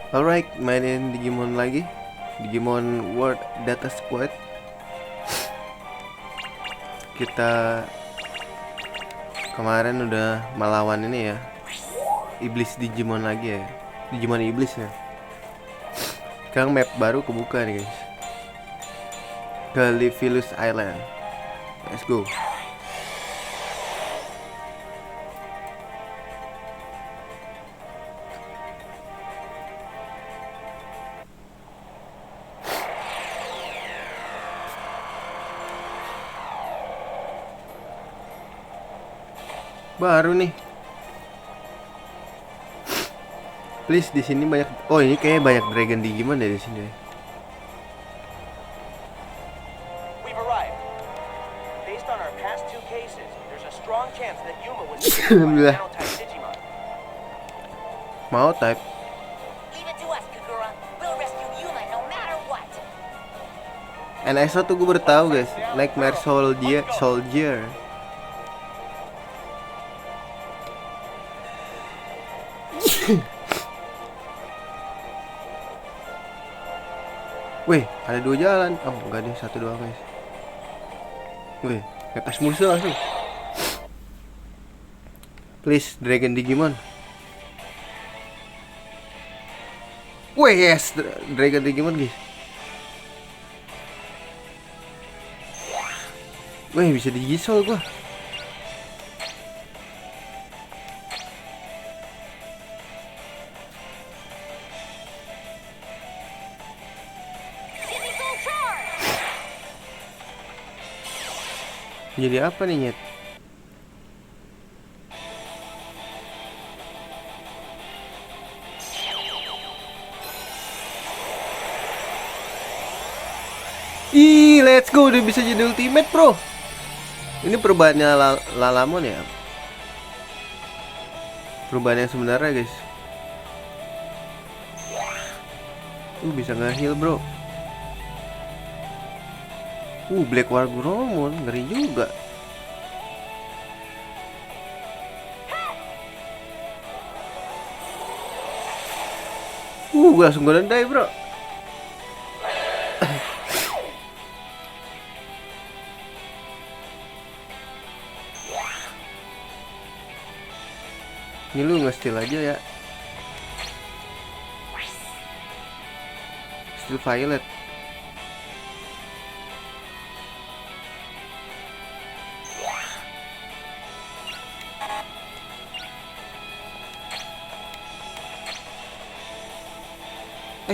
Alright, mainin Digimon lagi. Digimon World Data Squad. Kita kemarin udah melawan ini ya, iblis Digimon lagi ya. Digimon iblis ya. Sekarang map baru kebuka nih guys, ke Livilus Island. Let's go. Baru nih. Please, di sini banyak. Oh, ini kayaknya banyak Dragon Digimon dari sini. We've arrived. Based on our past two cases, there's a strong chance that Yuma was Alhamdulillah. Nanotype Digimon. Mau type. Leave it to us, Kagura. We'll rescue Yuma no matter what. NSO tuh gue baru tahu guys. Nightmare Soldier. Wih, ada 2 jalan. Oh, enggak deh, 1 doang guys. Wih, atas musuh langsung. Please, Dragon Digimon. Wih, yes, Dragon Digimon guys. Wih, bisa digisol gua. Jadi apa nih nyet? Ih, let's go, udah bisa jadi ultimate bro. Ini perubahannya Lalamon ya. Perubahan yang sebenarnya guys. Bisa nge-heal bro. Black War Gromon, ngeri juga. Langsung golden die bro. Ini lu nge-steal aja ya. Steal Violet.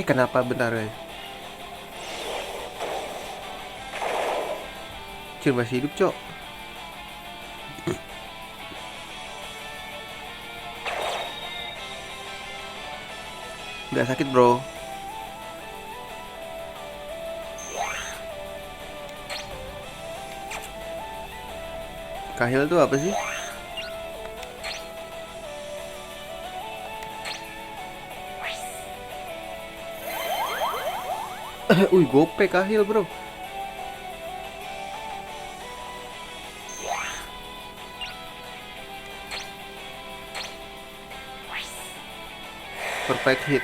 Kenapa bentar guys? Cil masih hidup cok. Gak sakit bro. Kahil tuh apa sih? Gope Kahil bro. Perfect hit.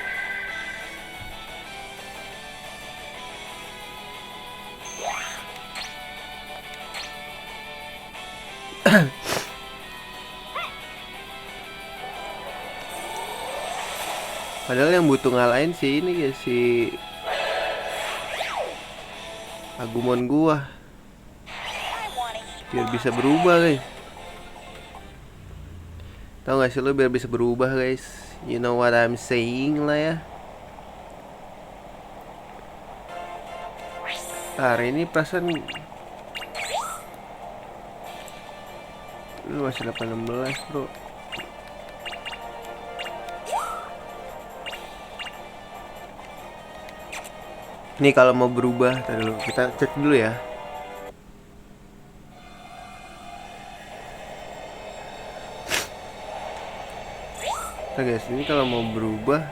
Padahal yang butuh ngalahin sih ini guys, si Agumon gua, biar bisa berubah guys. Tahu gak sih lo, biar bisa berubah guys? You know what I'm saying lah ya. Hari ini perasaan lu masih 18 bro. Ini kalau mau berubah, tadi dulu kita cek dulu ya. Nah guys, ini kalau mau berubah,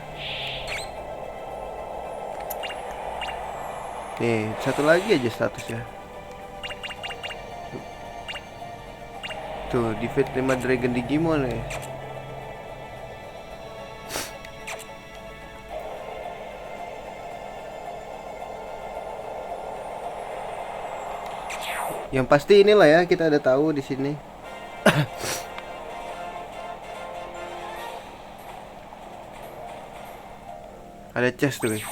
nih satu lagi aja statusnya. Tuh, defeat 5 Dragon Digimon nih. Yang pasti inilah ya, kita ada tahu di sini. Ada chest tuh guys.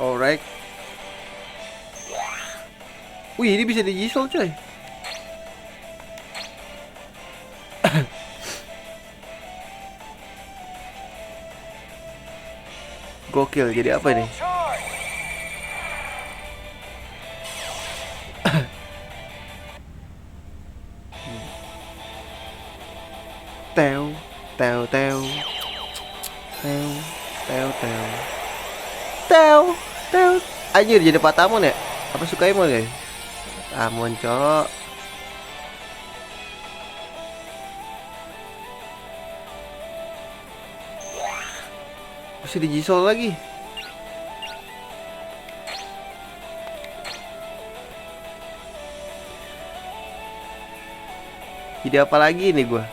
Alright. Wih, ini bisa digisol coy. Gokil, jadi apa ini? Charge! Teo, teo, teo, teo, teo, teo, teo, teo. Anjir, jadi Patamon ya? Apa Sukaimon ya? Patamon, cok. Bisa digisol lagi. Jadi apa lagi nih gua?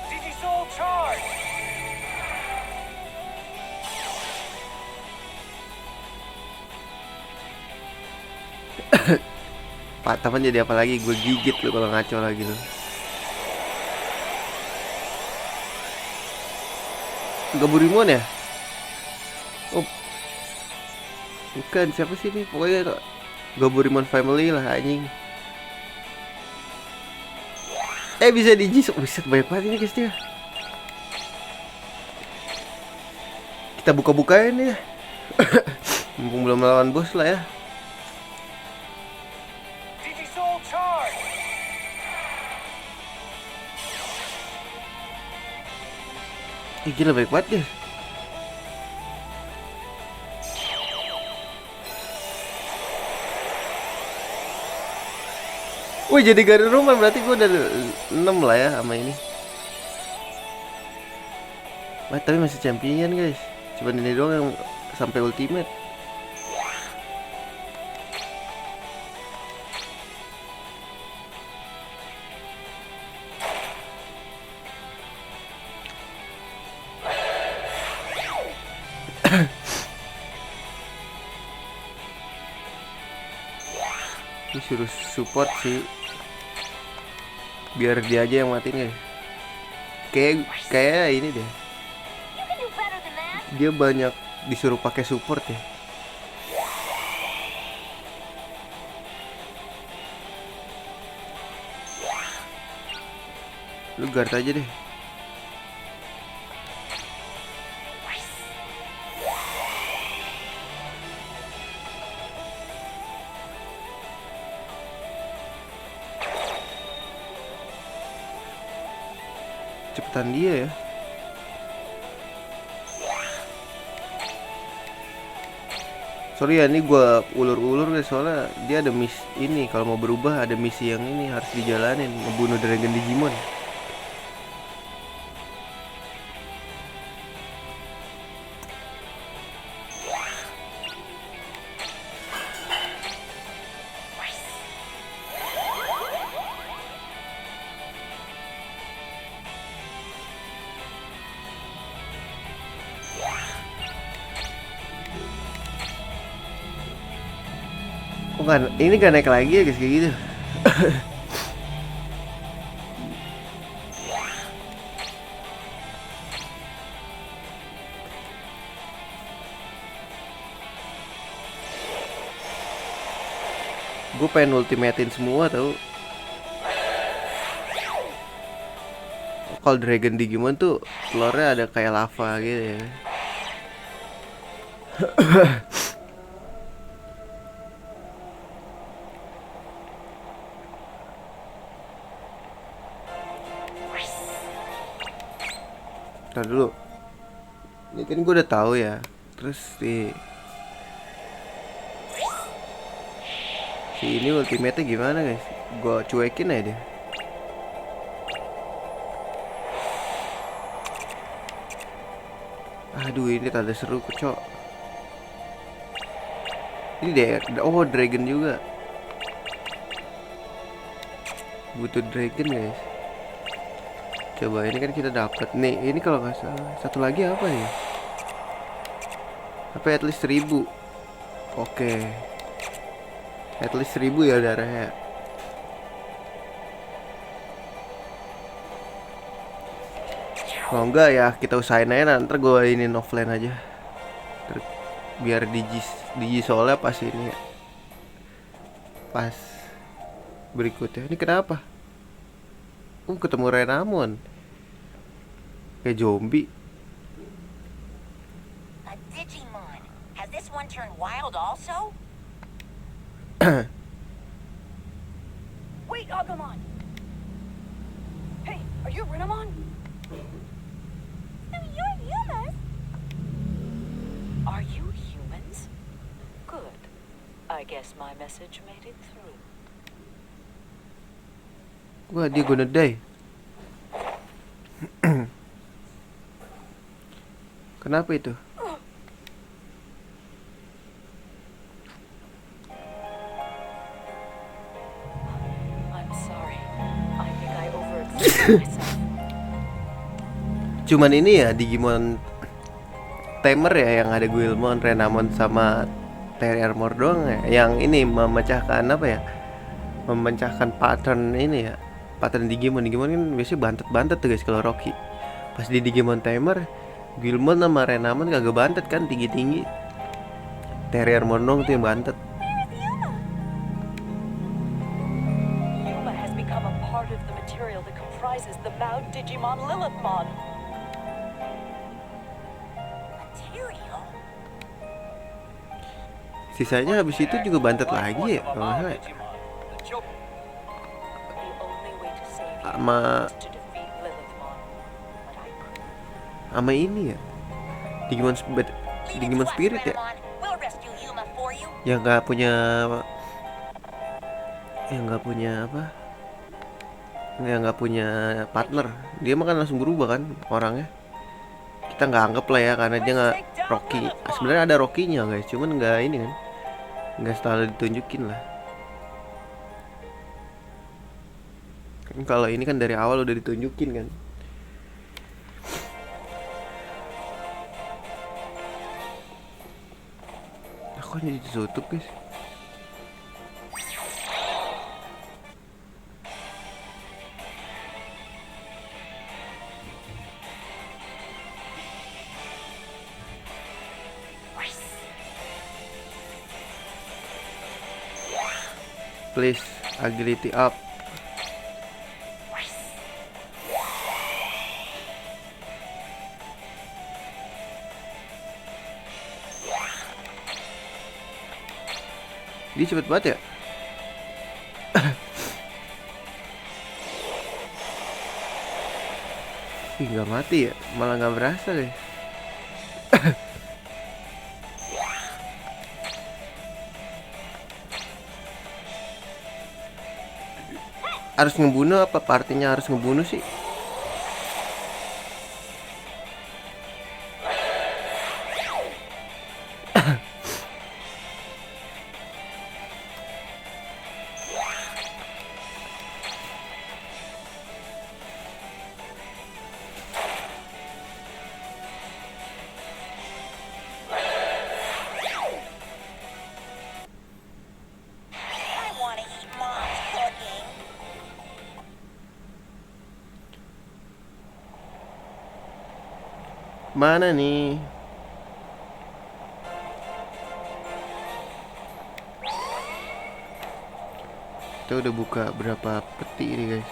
Digisoul charge! Patamon jadi apa lagi? Gue gigit lu kalau ngaco lagi lu. Gaburimon ya? Oh, bukan, siapa sih ini? Pokoknya Gaburimon family lah anjing. Bisa dijisok. Buset, banyak banget ini guys dia. Kita buka-bukain ya. Mumpung belum melawan bos lah ya. Digisoul charge! Gila baik banget ya. Wih, jadi Garuruman berarti gue udah 6 lah ya sama ini. Tapi masih champion guys. Cuman ini doang yang sampai ultimate. Ini suruh support sih, biar dia aja yang matiin ya. Kayak ini deh, You can do better than that. dia banyak disuruh pakai support ya. Lu guard aja deh. Cepetan dia ya. Sorry ya, ini gua ulur-ulur guys, soalnya dia ada miss ini. Kalau mau berubah ada misi yang ini harus dijalanin, ngebunuh Dragon Digimon. Oh kan, ini gak naik lagi ya guys kayak gitu. Gue pengen ultimatein semua tau. Kalau Dragon Digimon tuh telurnya ada kayak lava gitu ya. Ntar dulu. Ini kan gue udah tahu ya. Terus si ini ultimate-nya gimana guys? Gue cuekin aja dia. Aduh, ini tanda seru kocok. Ini deh, oh dragon juga. Butuh dragon guys. Coba ini kan kita dapat nih. Ini kalau nggak salah satu lagi apa ya? Apa at least 1000? Oke. At least 1000 ya darahnya. Kalau enggak ya kita usahain aja, ntar gue ini offline aja. Biar digi soalnya pas ini ya. Pas berikutnya. Ini kenapa? Ketemu Renamon. Kayak zombie. A Digimon. Has this one turned wild also? Wait, Agumon! Hey, are you Renamon? So you're humans? Are you humans? Good. I guess my message made it through. Wah, dia gonna die. Kenapa itu? I'm sorry. I think I overexerted myself. Cuman ini ya Digimon Tamer ya yang ada Guilmon, Renamon sama Terriermore doang ya. Yang ini memecahkan apa ya? Memecahkan pattern ini ya. Pattern Digimon kan biasanya bantet-bantet tuh guys kalau Rocky. Pas di Digimon Tamer, Guilmon sama Renamon kagak bantet kan, tinggi-tinggi. Terriermore dong tuh yang bantet. Yuma has become a part of the material that comprises the Mao Digimon Lilithmon. Material? Sisanya habis itu juga bantet lagi ya kalau nggak salah ya. The only way to save you Sama is to defeat Lilithmon. But I couldn't. sama ini ya. Digimon Leave it Digimon to us, Spirit ya. Renamon. We'll rescue Yuma for you. Yang nggak punya apa, yang nggak punya partner, dia mah kan langsung berubah kan orangnya. Kita nggak anggap lah ya karena dia nggak Rocky. Sebenarnya ada Rocky-nya guys, cuman nggak ini kan, nggak selalu ditunjukin lah. Kan kalau ini kan dari awal udah ditunjukin kan. Kok jadi ditutup guys? Please, agility up. Dia cepet banget ya. Ih, nggak mati ya, malah nggak berasa deh. Harus ngebunuh apa partinya harus ngebunuh sih? I want to eat Mom's cooking. Mana nih? Kita udah buka berapa peti ini guys?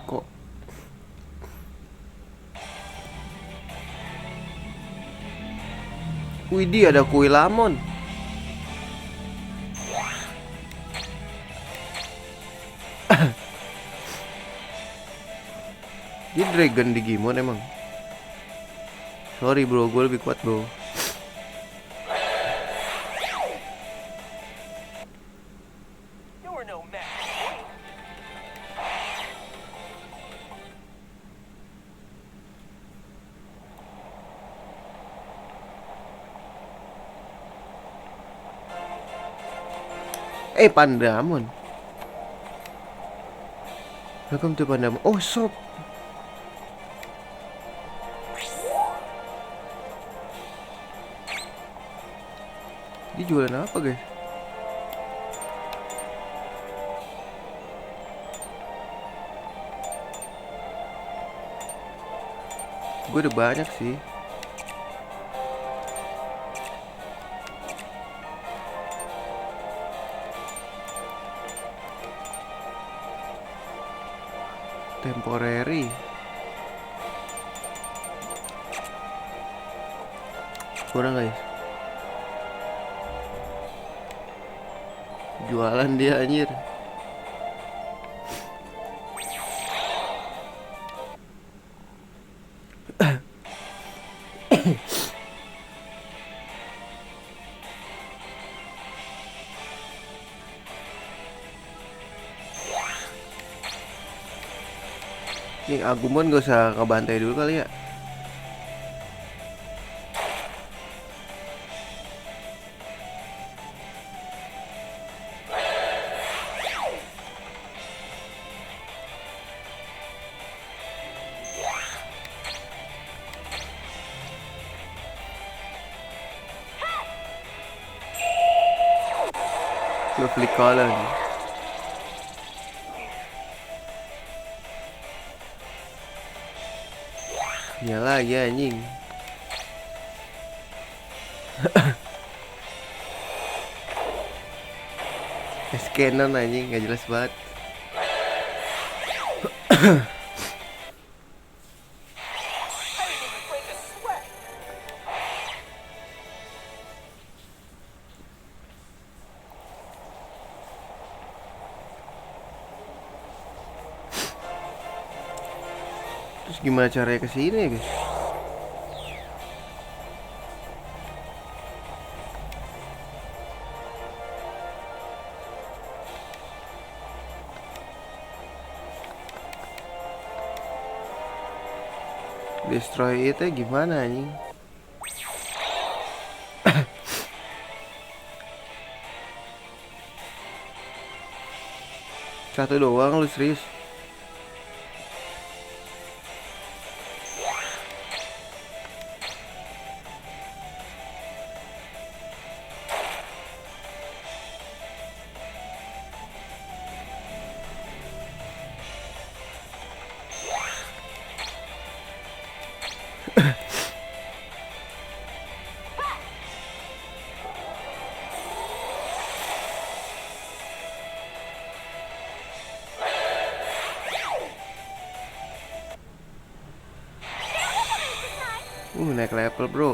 Kok Widih, ada kuil lamon. Dia dragon Digimon emang. Sorry bro, gue lebih kuat bro. You're no match. Pandamon. Welcome to Pandama. Oh, shop. Dia jualan apa, guys? Gue udah banyak sih. Temporary. Kurang, guys. Jualan dia anjir. Ini Agumon gak usah ngebantai dulu kali ya. Lovely color nih. Ya lagi anjing. Canon anjing gak jelas banget. Terus gimana caranya kesini ya, guys? Destroy itu gimana anjing? Satu doang lu serius? Naik level bro.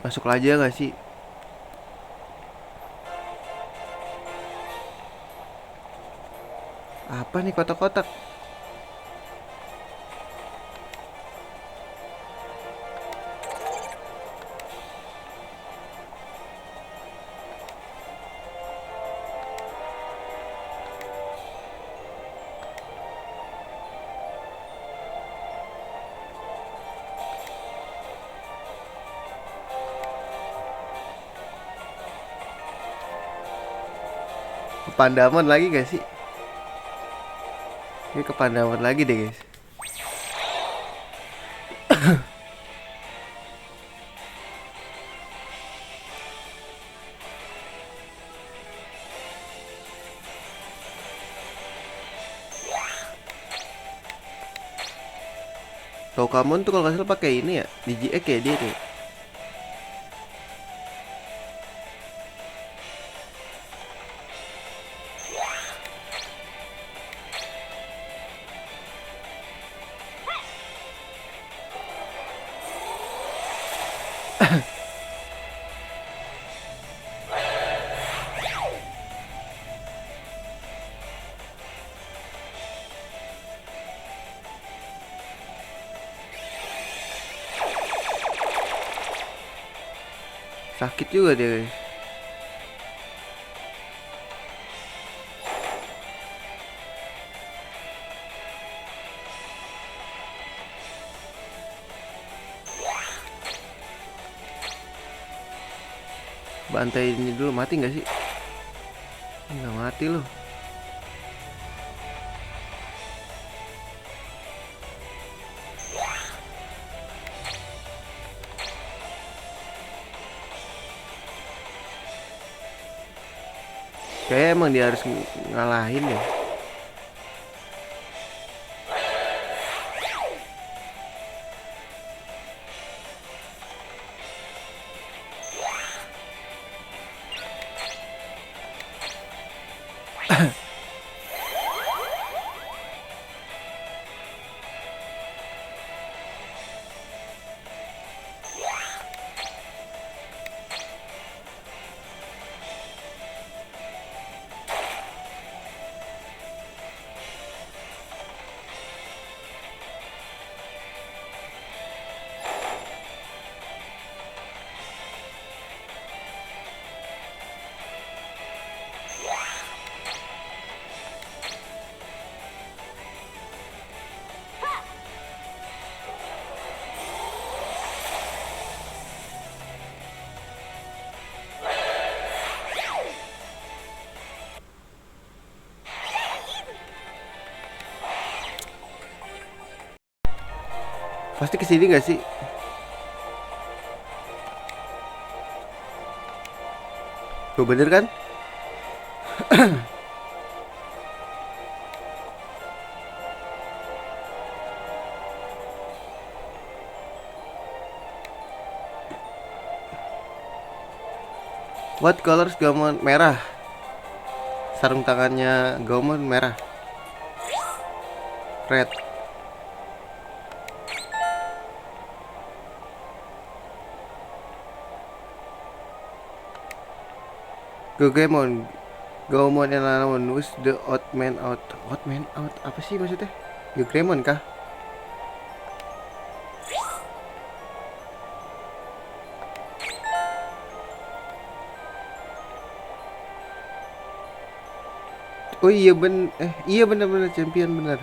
Masuk aja gak sih? Apa nih kotak-kotak? Kepandaman lagi gak sih? Ini kepandaman lagi deh guys. Tokamon tuh kalau nggak salah pakai ini ya, DigiX ya dia tuh. Sakit juga dia guys. Bantai ini dulu, mati nggak sih? Nggak mati loh. Kayak emang dia harus ngalahin ya. Pasti kesini nggak sih? Tuh bener kan? What colors Gaumon? Merah. Sarung tangannya Gaumon merah. Red. Gaumon. Gaumon and Lalamon was the odd man out. Odd man out? Apa sih maksudnya? Gaumon kah? Oh iya iya benar-benar champion benar.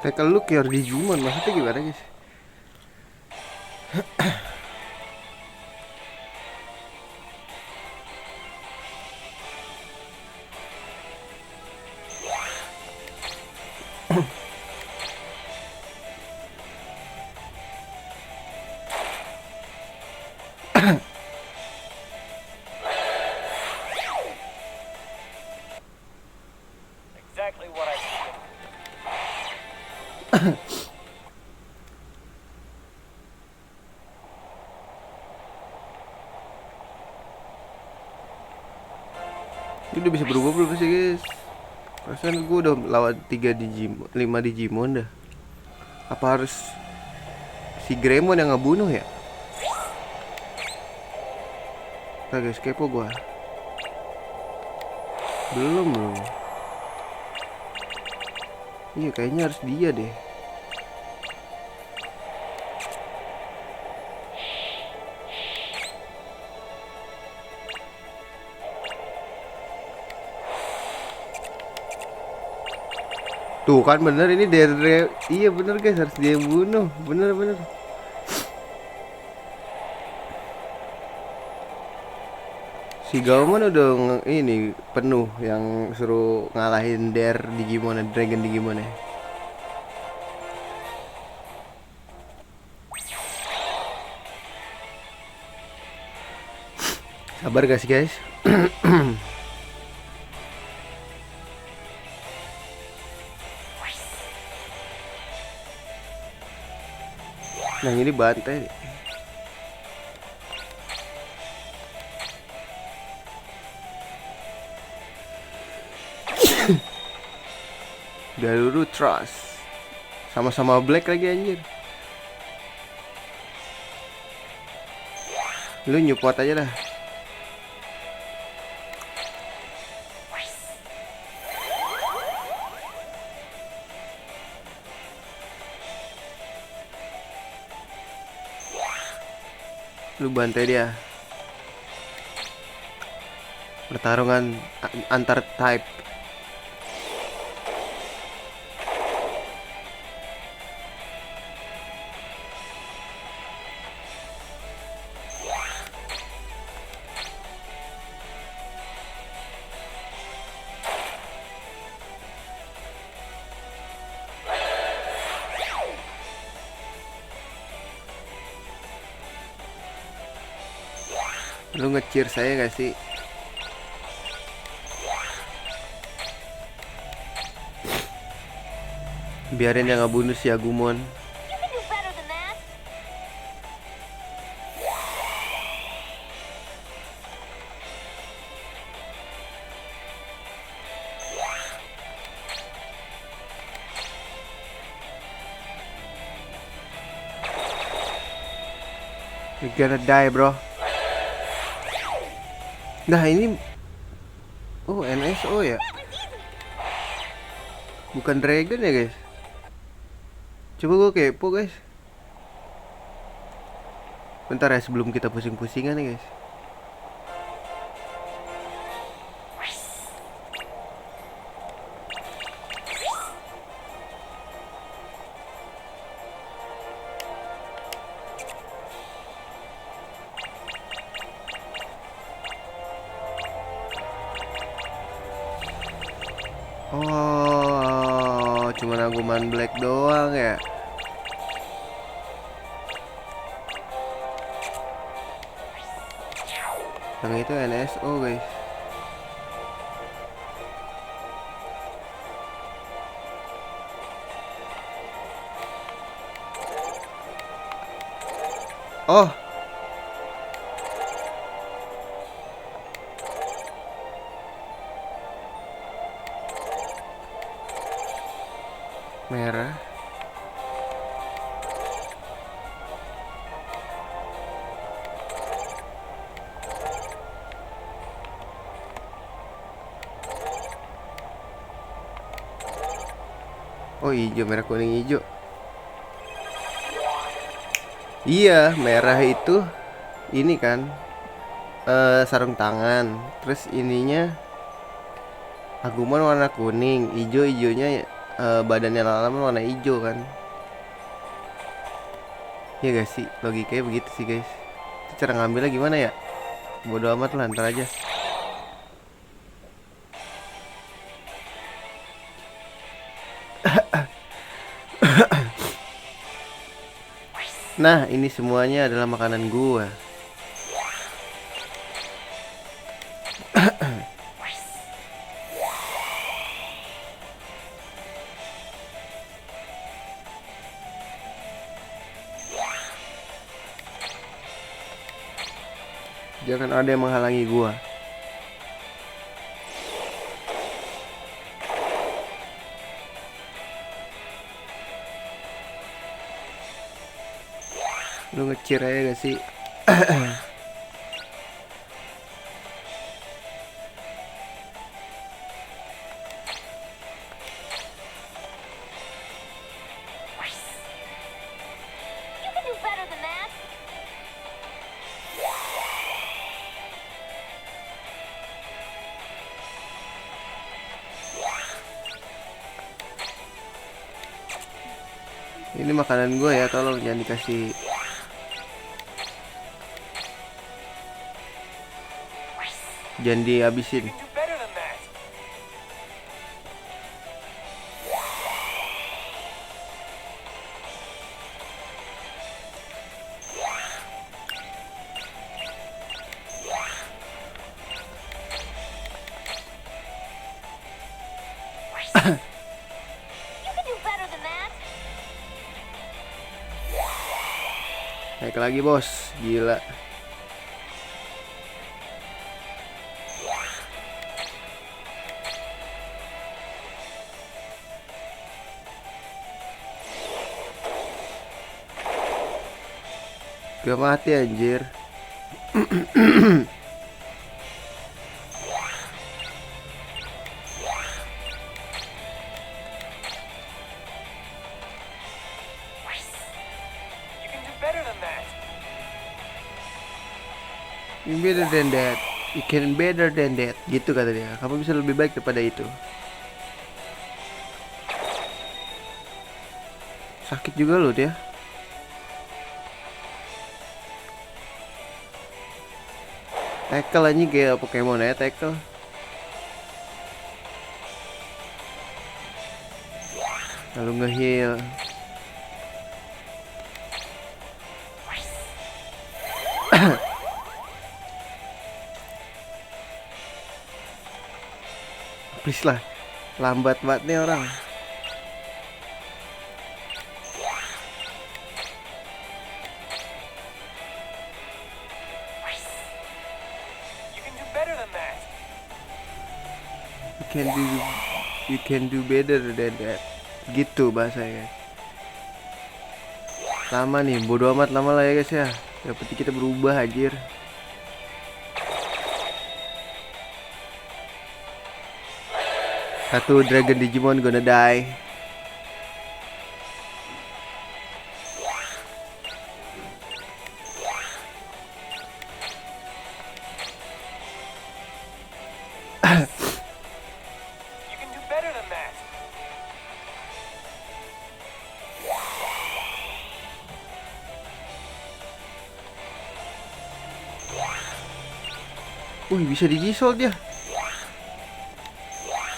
Take a look your Digimon, maksudnya gimana guys? Exactly what I needed. Ini udah bisa berubah belum sih guys? Perasaan gue udah lawan 3 Digimon, 5 Digimon dah. Apa harus si Greymon yang ngebunuh ya? Nah guys, kepo gua. Belum. Iya kayaknya harus dia deh. Tuh kan bener ini dari iya bener guys, harus dia yang bunuh. Bener. Si Gaumon udah ini penuh yang suruh ngalahin Digimon, Dragon Digimon ya. Sabar gak sih guys? Nah ini bantai. Garuru Trust. Sama-sama black lagi anjir. Lu nyupport aja dah. Lu bantai dia. Pertarungan antar type. Lu nge-cheer saya gak sih? Biarin dia ngebunuh si Agumon. You can do better than that. You're gonna die, bro. Nah ini, oh NSO ya, bukan dragon ya guys. Coba gue kepo guys. Bentar ya sebelum kita pusing-pusingan nih guys. Oh, cuman Agumon Black doang ya. Yang itu NSO guys. Oh, merah. Oh hijau, merah kuning hijau. Iya, merah itu ini kan sarung tangan. Terus ininya Agumon warna kuning, hijaunya badannya lama-lama warna hijau kan. Iya gak sih? Logikanya begitu sih guys. Itu cara ngambilnya gimana ya? Bodo amat lah, ntar aja. Nah, ini semuanya adalah makanan gua. Jangan ada yang menghalangi gua. Lu nge-cheer aja gak sih? You can do better than that. Ini makanan gua ya, tolong jangan dikasih. Jangan dihabisin. You can do better than that. You can do better than that. Naik lagi bos, gila. Gak mati anjir. You can do better than that. You better than that. You can better than that. Gitu kata dia. Kamu bisa lebih baik daripada itu. Sakit juga loh dia. Tackle aja kayak Pokemon ya, tackle. Lalu nge-heal. Please lah. Lambat banget nih orang. You can do better than that. You can do better than that. Gitu bahasanya. Lama nih, bodo amat lama lah ya guys ya. Yang penting kita berubah anjir. Satu Dragon Digimon gonna die. You can do better than that. Wih, bisa digisol dia.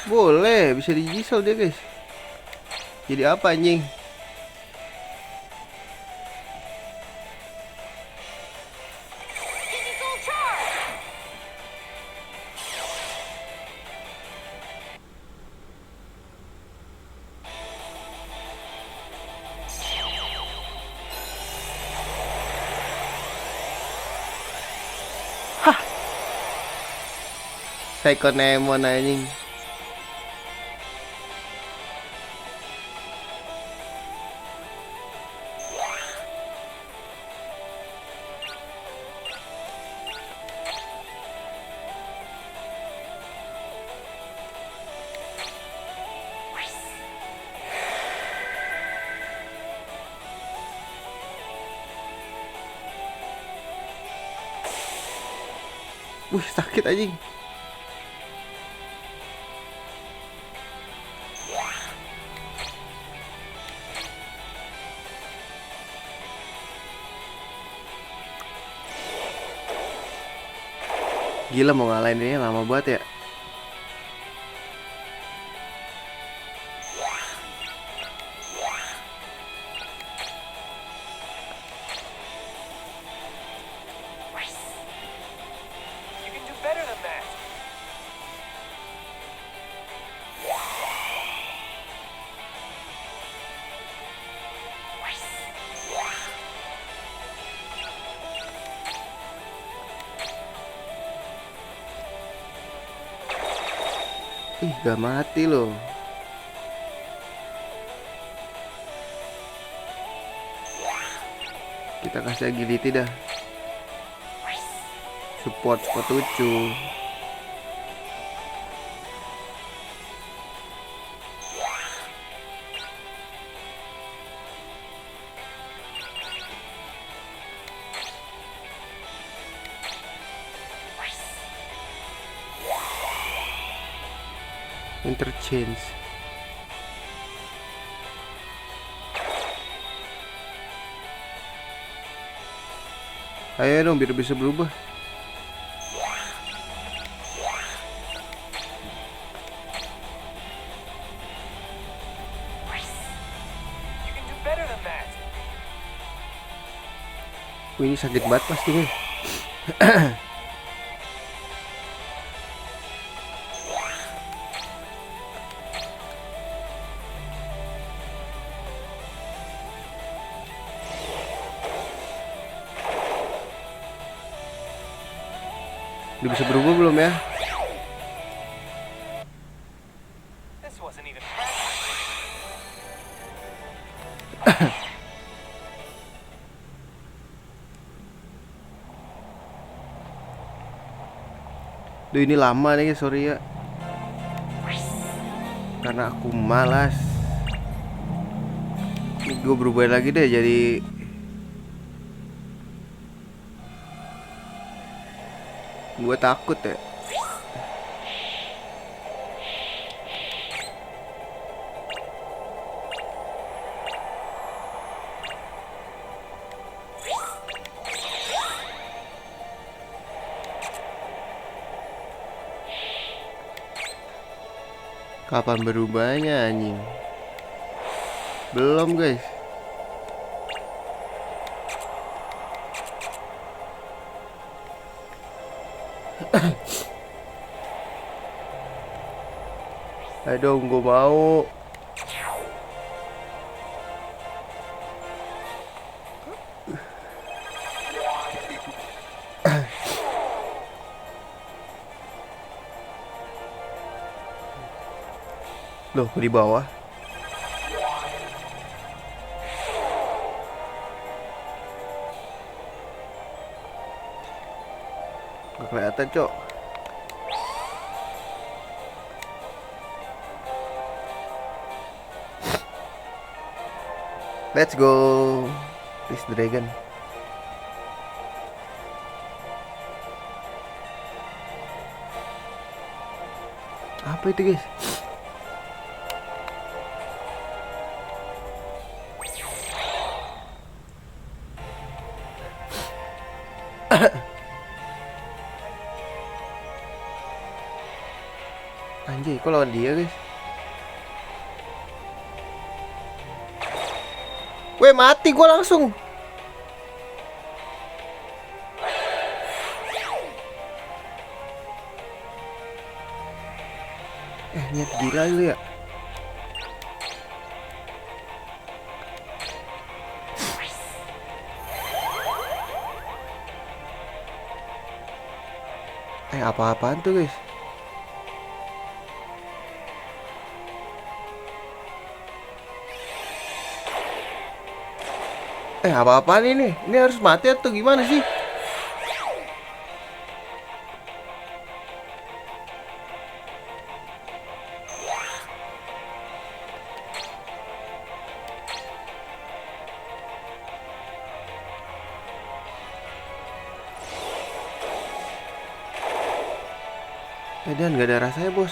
Boleh, bisa digisol dia guys. Jadi apa anjing? Digital charge! Psychonemon anjing. Wih, sakit anjing. Gila mau ngalahin ini lama banget ya. You can do better than that. Ih, gak mati loh. Kita kasih agility dah. Support lucu. Interchange. Ayo dong biar bisa berubah. You can do better than that. Wih, ini sakit banget pasti nih. Udah bisa berubah belum ya? This wasn't even practice. Duh, ini lama nih, sorry ya. Karena aku malas. Ini gue berubah lagi deh jadi Gue takut ya. Kapan berubahnya anjing? Belum guys. Ayo dong, gue mau. Loh, di bawah. Gak kelihatan, Cok. Let's go. This dragon. Apa itu, guys? Anjay, kok lawan dia, guys? Weh, mati gua langsung. Niat gila lu ya. Apa-apaan tuh, guys? Apa-apaan ini? Ini harus mati atau gimana sih? Dan gak ada rasanya, bos.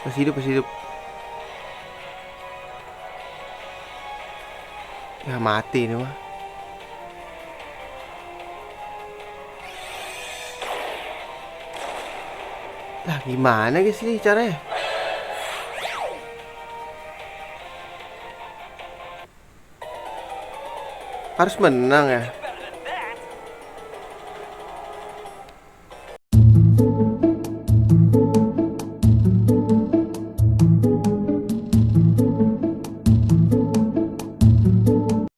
Masih hidup. Ya mati ini mah. Lah gimana guys ini caranya? Harus menang ya. Better than that.